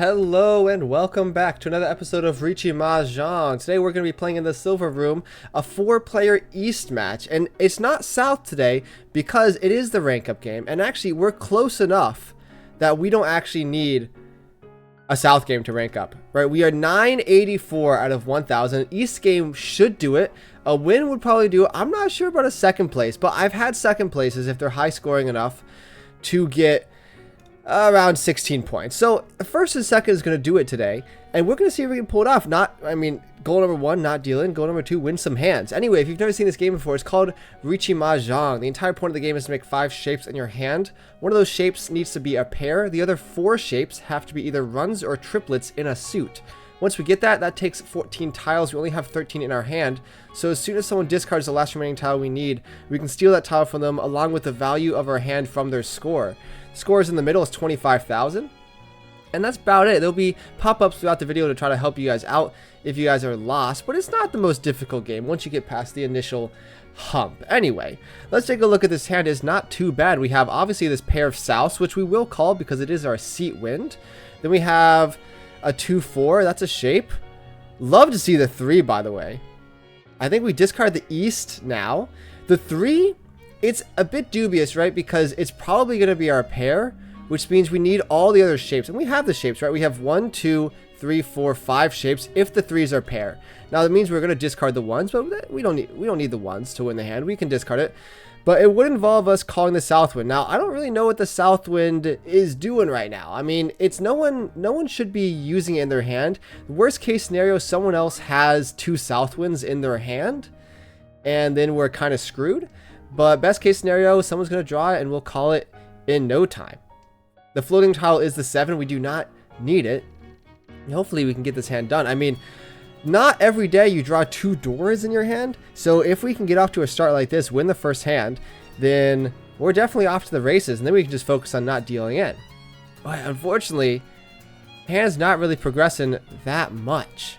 Hello and welcome back to another episode of Riichi Mahjong. Today we're going to be playing in the Silver Room, a 4-player East match. And it's not South today because it is the rank up game. And actually we're close enough that we don't actually need a South game to rank up. Right? We are 984 out of 1000. East game should do it. A win would probably do it. I'm not sure about a second place, but I've had second places if they're high scoring enough to get around 16 points. So first and second is going to do it today, and we're going to see if we can pull it off. Goal number 1, not dealing. Goal number 2, win some hands. Anyway, if you've never seen this game before, it's called Riichi Mahjong. The entire point of the game is to make 5 shapes in your hand. One of those shapes needs to be a pair. The other 4 shapes have to be either runs or triplets in a suit. Once we get that, that takes 14 tiles. We only have 13 in our hand. So as soon as someone discards the last remaining tile we need, we can steal that tile from them along with the value of our hand from their score. Scores in the middle is 25,000. And that's about it. There'll be pop-ups throughout the video to try to help you guys out if you guys are lost. But it's not the most difficult game once you get past the initial hump. Anyway, let's take a look at this hand. It's not too bad. We have obviously this pair of souths, which we will call because it is our seat wind. Then we have a 2-4. That's a shape. Love to see the 3, by the way. I think we discard the east now. The 3... it's a bit dubious, right? Because it's probably going to be our pair, which means we need all the other shapes. And we have the shapes, right? We have 1, 2, 3, 4, 5 shapes if the 3s are pair. Now that means we're going to discard the 1s, but we don't need the 1s to win the hand. We can discard it. But it would involve us calling the south wind. Now, I don't really know what the south wind is doing right now. I mean, it's no one should be using it in their hand. Worst case scenario, someone else has 2 south winds in their hand, and then we're kind of screwed. But best case scenario, someone's going to draw it and we'll call it in no time. The floating tile is the 7. We do not need it. Hopefully we can get this hand done. I mean, not every day you draw 2 doors in your hand. So if we can get off to a start like this, win the first hand, then we're definitely off to the races. And then we can just focus on not dealing in. But unfortunately, hand's not really progressing that much.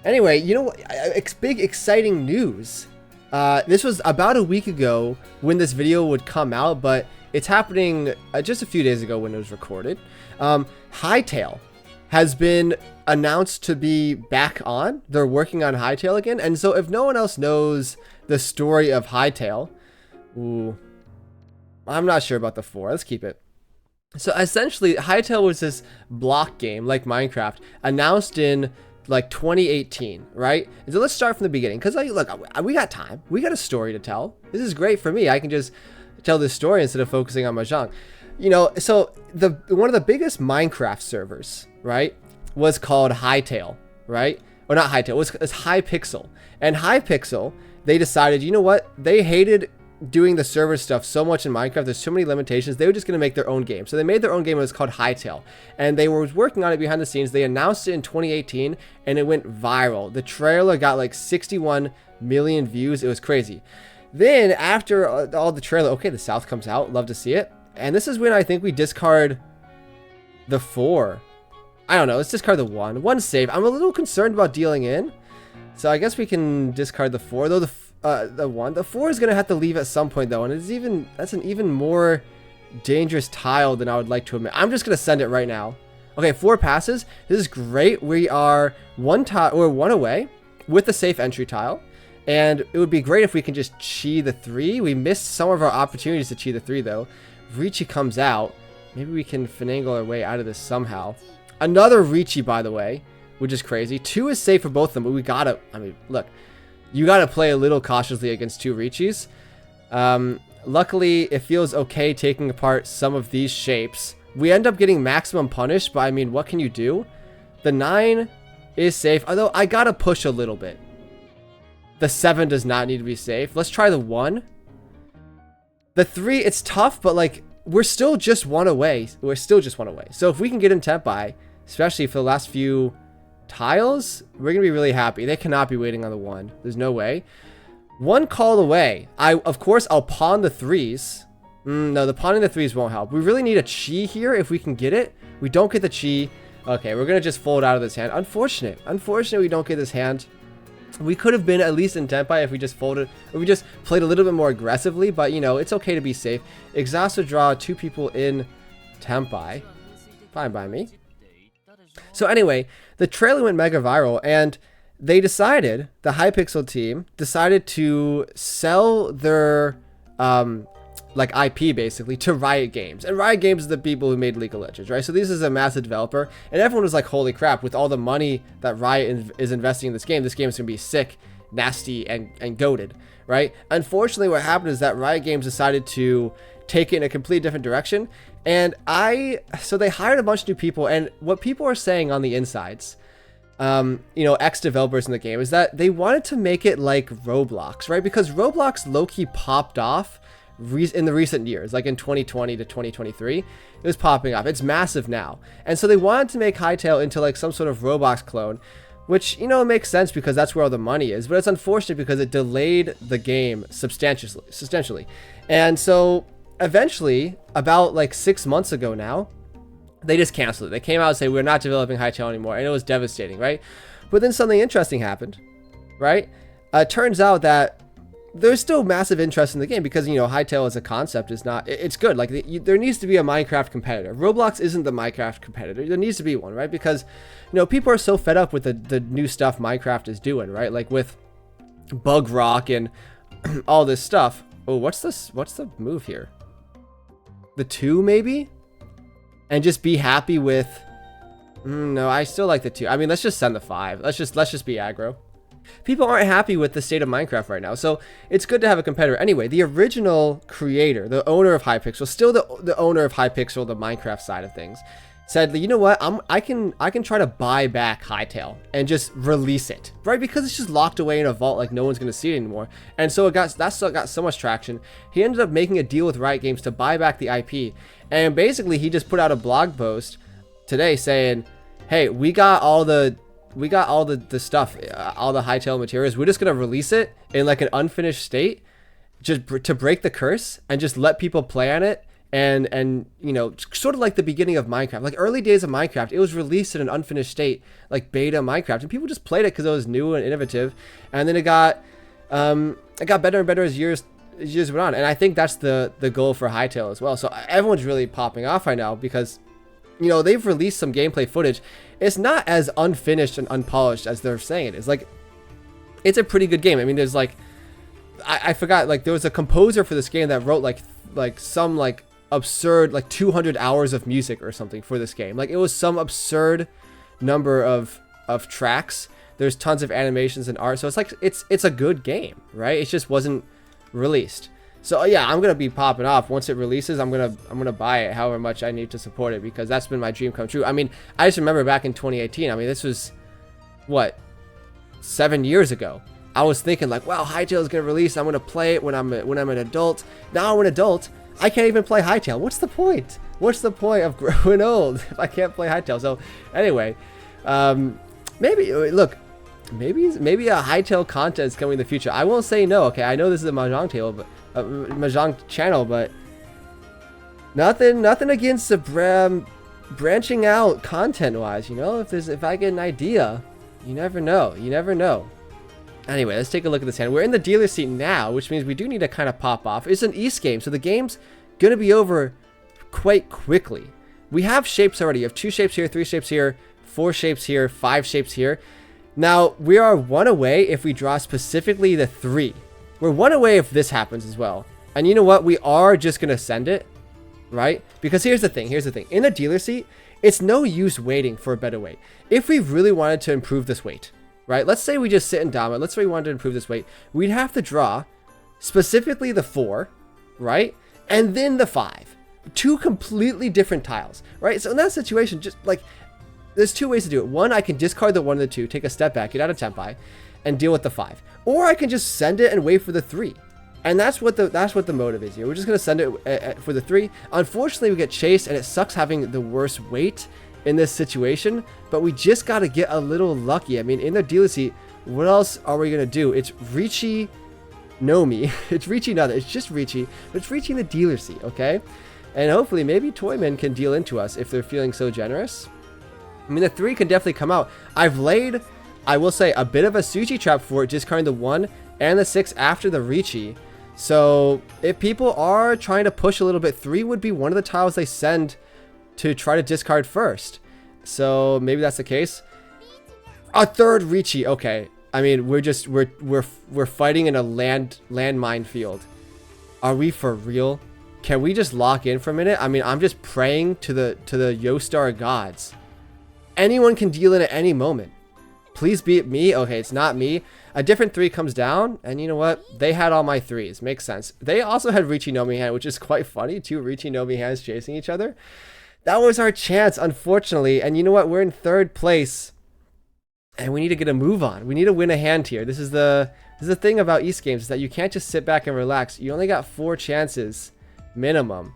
Anyway, you know what? Big exciting news. This was about a week ago when this video would come out, but it's happening just a few days ago when it was recorded. Hightail has been announced to be back on. They're working on Hightail again. And so if no one else knows the story of Hightail, I'm not sure about the 4. Let's keep it. So essentially, Hightail was this block game like Minecraft announced in like 2018, right? And so let's start from the beginning, because look, we got time, we got a story to tell. This is great for me. I can just tell this story instead of focusing on Mahjong. You know, so one of the biggest Minecraft servers, right, was called Hightail, right? Or not Hightail, it was Hypixel. And Hypixel, they decided, you know what? They hated doing the server stuff so much in Minecraft. There's so many limitations. They were just going to make their own game. So they made their own game. It was called Hightail. And they were working on it behind the scenes. They announced it in 2018 and it went viral. The trailer got like 61 million views. It was crazy. Then after all the trailer, okay, the South comes out. Love to see it. And this is when I think we discard the 4. I don't know. Let's discard the 1. 1's safe. I'm a little concerned about dealing in. So I guess we can discard the 4, though the 1. The 4 is going to have to leave at some point, though, and that's an even more dangerous tile than I would like to admit. I'm just going to send it right now. Okay, 4 passes. This is great. We are 1 away with the safe entry tile, and it would be great if we can just chi the 3. We missed some of our opportunities to chi the 3, though. Riichi comes out. Maybe we can finagle our way out of this somehow. Another Riichi, by the way, which is crazy. 2 is safe for both of them, but we gotta, I mean, look, you gotta play a little cautiously against 2 Riichis. Luckily, it feels okay taking apart some of these shapes. We end up getting maximum punish, but I mean, what can you do? The 9 is safe, although I gotta push a little bit. The 7 does not need to be safe. Let's try the 1. The 3, it's tough, but like, we're still just 1 away. We're still just 1 away. So if we can get in Tempai, especially for the last few tiles, we're gonna be really happy. They cannot be waiting on the 1. There's no way. 1 call away. Of course I'll pawn the 3s. No, the pawning the 3s won't help. We really need a chi here if we can get it. We don't get the chi. Okay, we're gonna just fold out of this hand. Unfortunate we don't get this hand. We could have been at least in Tempai if we just folded, if we just played a little bit more aggressively, but you know, it's okay to be safe. Exhaust would draw 2 people in Tempai. Fine by me. So anyway, the trailer went mega viral, and they decided, the Hypixel team decided to sell their like IP basically to Riot Games. And Riot Games is the people who made League of Legends, right? So this is a massive developer, and everyone was like, holy crap, with all the money that Riot is investing in this game is going to be sick, nasty, and goated, right? Unfortunately, what happened is that Riot Games decided to take it in a completely different direction. And so they hired a bunch of new people, and what people are saying on the insides, ex-developers in the game, is that they wanted to make it like Roblox, right? Because Roblox low-key popped off in the recent years, like in 2020 to 2023, it was popping off. It's massive now. And so they wanted to make Hytale into like some sort of Roblox clone, which, makes sense because that's where all the money is. But it's unfortunate because it delayed the game substantially. And so eventually, about like 6 months ago now, they just canceled it. They came out and said, we're not developing Hytale anymore. And it was devastating, right? But then something interesting happened, right? Turns out that there's still massive interest in the game because, Hytale as a concept is not, it's good. Like, there needs to be a Minecraft competitor. Roblox isn't the Minecraft competitor. There needs to be one, right? Because, people are so fed up with the new stuff Minecraft is doing, right? Like with Bug Rock and all this stuff. Oh, what's this? What's the move here? The 2 maybe? And just be happy with, no, I still like the 2. I mean, let's just send the 5. Let's just be aggro. People aren't happy with the state of Minecraft right now, so it's good to have a competitor. Anyway, the original creator, the owner of Hypixel, still the owner of Hypixel, the Minecraft side of things, said, you know what, I can try to buy back Hytale and just release it, right? Because it's just locked away in a vault, like no one's gonna see it anymore. And so that got so much traction. He ended up making a deal with Riot Games to buy back the IP, and basically he just put out a blog post today saying, hey, we got all the stuff, all the Hytale materials. We're just gonna release it in like an unfinished state, just to break the curse and just let people play on it. And sort of like the beginning of Minecraft, like early days of Minecraft, it was released in an unfinished state, like beta Minecraft, and people just played it because it was new and innovative. And then it got better and better as years went on. And I think that's the goal for Hytale as well. So everyone's really popping off right now because they've released some gameplay footage. It's not as unfinished and unpolished as they're saying it is. Like, it's a pretty good game. I mean, there's like, I forgot, like there was a composer for this game that wrote like some like absurd like 200 hours of music or something for this game. Like, it was some absurd number of tracks. There's tons of animations and art, so it's like it's a good game, right? It just wasn't released. So yeah, I'm gonna be popping off once it releases. I'm gonna buy it however much I need to support it, because that's been my dream come true. I mean, I just remember back in 2018. I mean, this was what, 7 years ago. I was thinking like, wow, Hytale is gonna release. I'm gonna play it when I'm an adult. Now I'm an adult. I can't even play Hytale. What's the point? What's the point of growing old if I can't play Hytale? So anyway, maybe a Hytale content is coming in the future. I won't say no. Okay, I know this is a Mahjong table, but Mahjong channel, but nothing against the branching out content wise. If I get an idea, you never know. Anyway, let's take a look at this hand. We're in the dealer seat now, which means we do need to kind of pop off. It's an East game, so the game's gonna be over quite quickly. We have shapes already. You have 2 shapes here, 3 shapes here, 4 shapes here, 5 shapes here. Now, we are 1 away if we draw specifically the 3. We're 1 away if this happens as well. And you know what? We are just going to send it, right? Because here's the thing. In the dealer seat, it's no use waiting for a better weight. If we really wanted to improve this weight, right? Let's say we just sit and dominate. Let's say we wanted to improve this weight. We'd have to draw specifically the 4, right? And then the 5. 2 completely different tiles, right? So in that situation, just like, there's 2 ways to do it. One, I can discard the 1 and the 2, take a step back, get out of Tempai, and deal with the 5. Or I can just send it and wait for the 3. And that's what the motive is here. We're just going to send it for the 3. Unfortunately, we get chased, and it sucks having the worst weight in this situation. But we just got to get a little lucky. I mean, in the dealer seat, what else are we going to do? It's Riichi Nomi. It's Riichi Nada. It's just Riichi. But it's Riichi in the dealer seat, okay? And hopefully, maybe Toyman can deal into us if they're feeling so generous. I mean, the 3 can definitely come out. I've laid, I will say, a bit of a Sushi trap for it, discarding the 1 and the 6 after the Riichi. So if people are trying to push a little bit, 3 would be one of the tiles they send to try to discard first. So maybe that's the case. A third Riichi. Okay. I mean, we're fighting in a landmine field. Are we for real? Can we just lock in for a minute? I mean, I'm just praying to the Yostar gods. Anyone can deal in at any moment. Please be it me. Okay, it's not me. A different 3 comes down, and you know what? They had all my 3s. Makes sense. They also had Riichi no Mi hand, which is quite funny. 2 Riichi no Mi hands chasing each other. That was our chance, unfortunately. And you know what? We're in 3rd place. And we need to get a move on. We need to win a hand here. This is the thing about East games, is that you can't just sit back and relax. You only got 4 chances minimum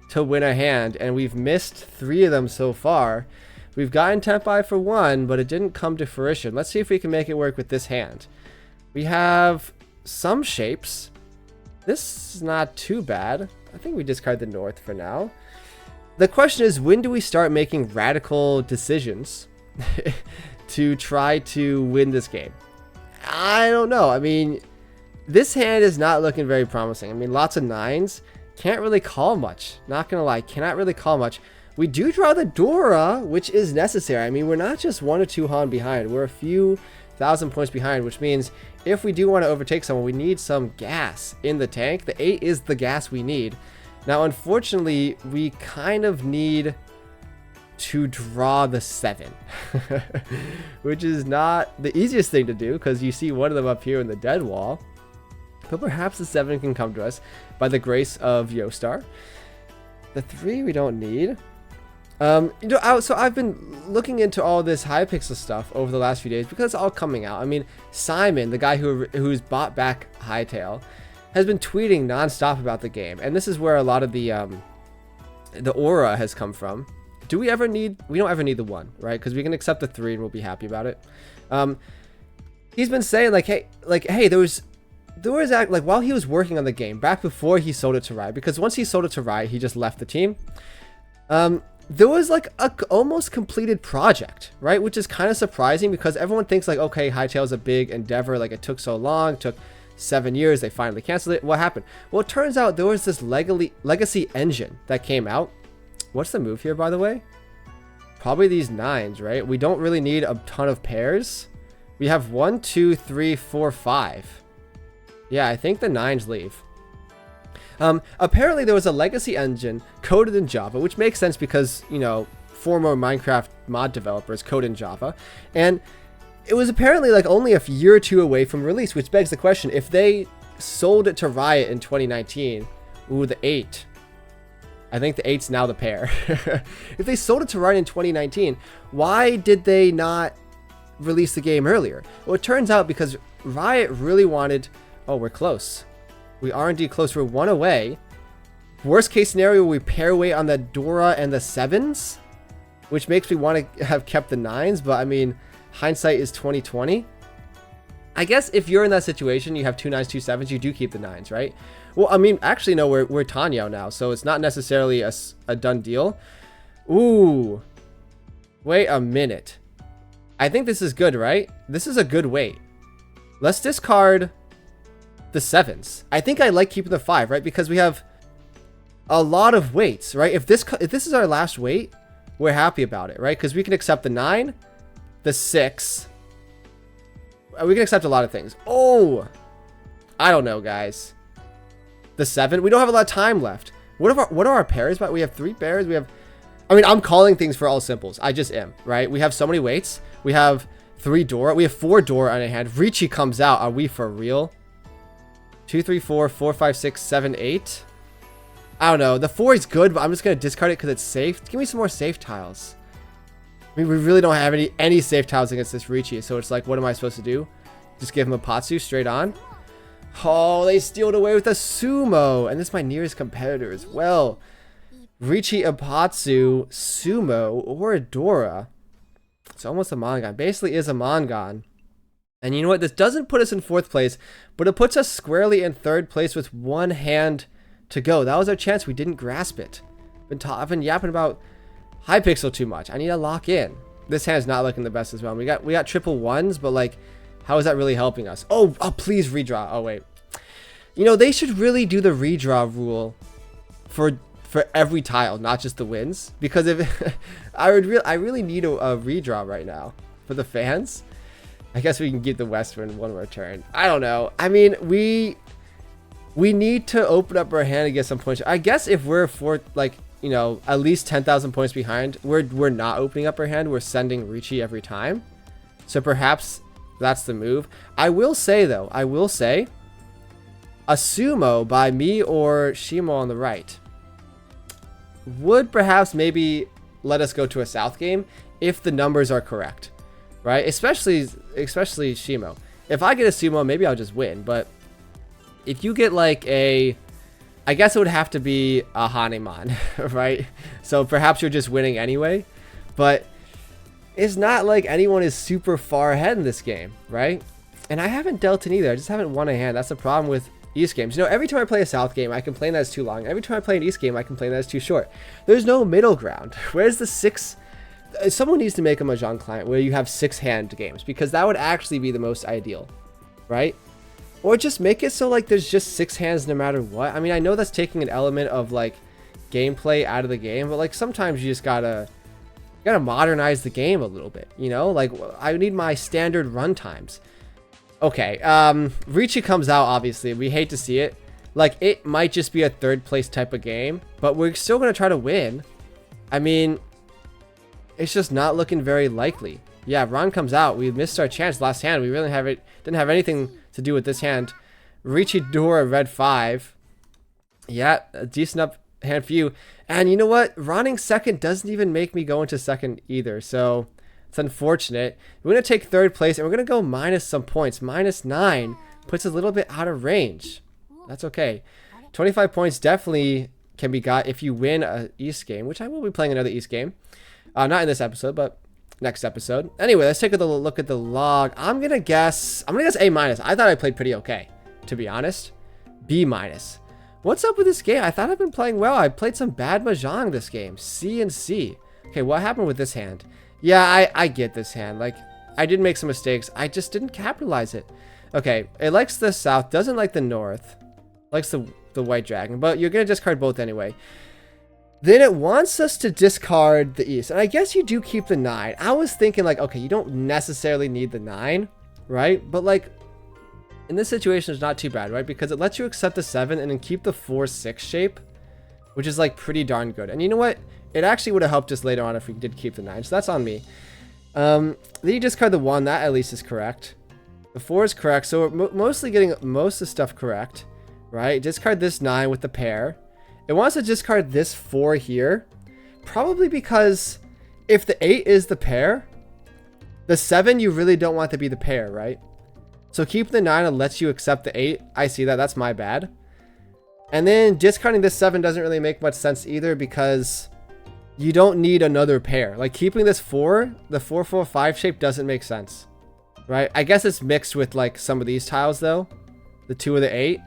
to win a hand, and we've missed 3 of them so far. We've gotten Tenpai for 1, but it didn't come to fruition. Let's see if we can make it work with this hand. We have some shapes. This is not too bad. I think we discard the north for now. The question is, when do we start making radical decisions to try to win this game? I don't know. I mean, this hand is not looking very promising. I mean, lots of 9s. Can't really call much. Not gonna lie, cannot really call much. We do draw the Dora, which is necessary. I mean, we're not just 1 or 2 Han behind. We're a few thousand points behind, which means if we do want to overtake someone, we need some gas in the tank. The 8 is the gas we need. Now, unfortunately, we kind of need to draw the 7, which is not the easiest thing to do, because you see one of them up here in the dead wall. But perhaps the 7 can come to us by the grace of Yostar. The 3 we don't need. You know, so I've been looking into all this Hypixel stuff over the last few days because it's all coming out. I mean, Simon, the guy who's bought back Hytale, has been tweeting nonstop about the game, and this is where a lot of the aura has come from. Do we ever need? We don't ever need the 1, right? Because we can accept the 3 and we'll be happy about it. He's been saying like, hey, there was like, while he was working on the game back before he sold it to Riot, because once he sold it to Riot, he just left the team. There was like a almost completed project, right? Which is kind of surprising because everyone thinks like, okay, Hytale's a big endeavor. Like, it took so long, it took 7 years. They finally canceled it. What happened? Well, it turns out there was this legacy engine that came out. What's the move here, by the way? Probably these 9s, right? We don't really need a ton of pairs. We have 1, 2, 3, 4, 5. Yeah, I think the 9s leave. Apparently there was a legacy engine coded in Java, which makes sense because, you know, former Minecraft mod developers code in Java. And it was apparently like only a year or 2 away from release, which begs the question, if they sold it to Riot in 2019, ooh, the 8. I think the 8's now the pair. If they sold it to Riot in 2019, why did they not release the game earlier? Well, it turns out because Riot really wanted... Oh, we're close. We are indeed close. We're 1 away. Worst case scenario, we pair away on the Dora and the 7s, which makes me want to have kept the 9s. But I mean, hindsight is 2020. I guess if you're in that situation, you have 2 9s, 2 7s, you do keep the 9s, right? Well, I mean, actually, no, we're Tanyao now, so it's not necessarily a done deal. Ooh. Wait a minute. I think this is good, right? This is a good weight. Let's discard the 7s. I think I like keeping the 5, right? Because we have a lot of weights, right? If this is our last weight, we're happy about it, right? Because we can accept the 9, the 6. We can accept a lot of things. Oh, I don't know, guys. The 7. We don't have a lot of time left. What are our pairs? But we have 3 pairs. We have. I mean, I'm calling things for all simples. I just am, right? We have so many weights. We have 3 Dora. We have 4 Dora on a hand. Riichi comes out. Are we for real? 2, 3, 4, 4, 5, 6, 7, 8. I don't know. The 4 is good, but I'm just gonna discard it because it's safe. Give me some more safe tiles. I mean, we really don't have any safe tiles against this Riichi, so it's like, what am I supposed to do? Just give him a Patsu straight on? Oh, they stealed away with a Sumo, and this is my nearest competitor as well. Riichi, a Patsu, Sumo, or a Dora. It's almost a Mangan. Basically is a Mangan. And you know what? This doesn't put us in 4th place, but it puts us squarely in 3rd place with 1 hand to go. That was our chance. We didn't grasp it. I've been yapping about Hypixel too much. I need to lock in. This hand's not looking the best as well. We got triple 1s, but like, how is that really helping us? Oh, please redraw. Oh, wait. You know, they should really do the redraw rule for for every tile, not just the wins. Because if I really need a redraw right now for the fans. I guess we can get the West win one more turn. I don't know. I mean, we need to open up our hand and get some points. I guess if we're at least 10,000 points behind, we're not opening up our hand. We're sending Riichi every time. So perhaps that's the move. I will say though, a sumo by me or Shimo on the right would perhaps maybe let us go to a south game if the numbers are correct, right? Especially Shimo. If I get a sumo, maybe I'll just win. But if you get like I guess it would have to be a Haneman, right? So perhaps you're just winning anyway. But it's not like anyone is super far ahead in this game, right? And I haven't dealt in either. I just haven't won a hand. That's the problem with East games. You know, every time I play a South game, I complain that it's too long. Every time I play an East game, I complain that it's too short. There's no middle ground. Where's the 6? Someone needs to make a Mahjong client where you have 6 hand games, because that would actually be the most ideal, right? Or just make it so like there's just 6 hands no matter what. I mean, I know that's taking an element of like gameplay out of the game, but like sometimes you just gotta modernize the game a little bit, you know? Like I need my standard run times. Okay, Riichi comes out, obviously. We hate to see it. Like, it might just be a 3rd place type of game, but we're still going to try to win. I mean, it's just not looking very likely. Yeah, Ron comes out. We missed our chance last hand. We really didn't have anything to do with this hand. Riichi Dora, red 5. Yeah, a decent up hand for you. And you know what? Ronning second doesn't even make me go into second either, so it's unfortunate. We're going to take 3rd place, and we're going to go minus some points. -9 puts us a little bit out of range. That's okay. 25 points definitely can be got if you win a East game, which I will be playing another East game. Not in this episode, but next episode. Anyway, let's take a look at the log. I'm going to guess A-. I thought I played pretty okay, to be honest. B-. What's up with this game? I thought I've been playing well. I played some bad Mahjong this game. C and C. Okay, what happened with this hand? Yeah, I get this hand. Like, I did make some mistakes. I just didn't capitalize it. Okay, it likes the south, doesn't like the north. Likes the white dragon, but you're going to discard both anyway. Then it wants us to discard the east. And I guess you do keep the 9. I was thinking like, okay, you don't necessarily need the 9, right? But like, in this situation, it's not too bad, right? Because it lets you accept the 7 and then keep the 4-6 shape, which is like pretty darn good. And you know what? It actually would have helped us later on if we did keep the 9. So that's on me. Then you discard the 1. That at least is correct. The 4 is correct. So we're mostly getting most of the stuff correct, right? Discard this 9 with the pair. It wants to discard this 4 here. Probably because if the 8 is the pair, the 7 you really don't want to be the pair, right? So keep the 9 and lets you accept the 8. I see that. That's my bad. And then discarding this 7 doesn't really make much sense either, because you don't need another pair. Like keeping this 4, the 4-4-5 shape doesn't make sense, right? I guess it's mixed with like some of these tiles though, the 2 or the 8.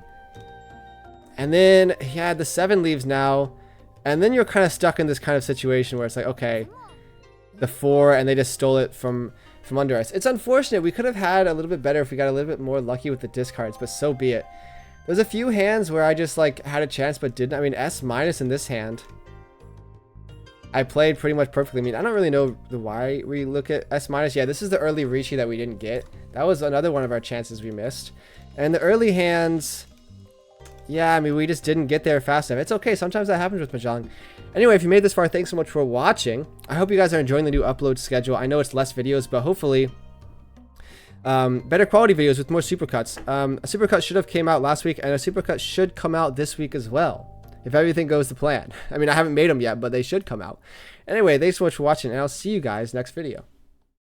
And then yeah, the 7 leaves now, and then you're kind of stuck in this kind of situation where it's like, okay, the 4, and they just stole it from under us. It's unfortunate. We could have had a little bit better if we got a little bit more lucky with the discards, but so be it. There's a few hands where I just like had a chance but didn't. I mean, S- in this hand, I played pretty much perfectly. I mean, I don't really know why we look at S-. Yeah, this is the early Riichi that we didn't get. That was another one of our chances we missed. And the early hands, yeah, I mean, we just didn't get there fast enough. It's okay. Sometimes that happens with Mahjong. Anyway, if you made this far, thanks so much for watching. I hope you guys are enjoying the new upload schedule. I know it's less videos, but hopefully better quality videos with more supercuts. A supercut should have came out last week, and a supercut should come out this week as well, if everything goes to plan. I mean, I haven't made them yet, but they should come out. Anyway, thanks so much for watching, and I'll see you guys next video.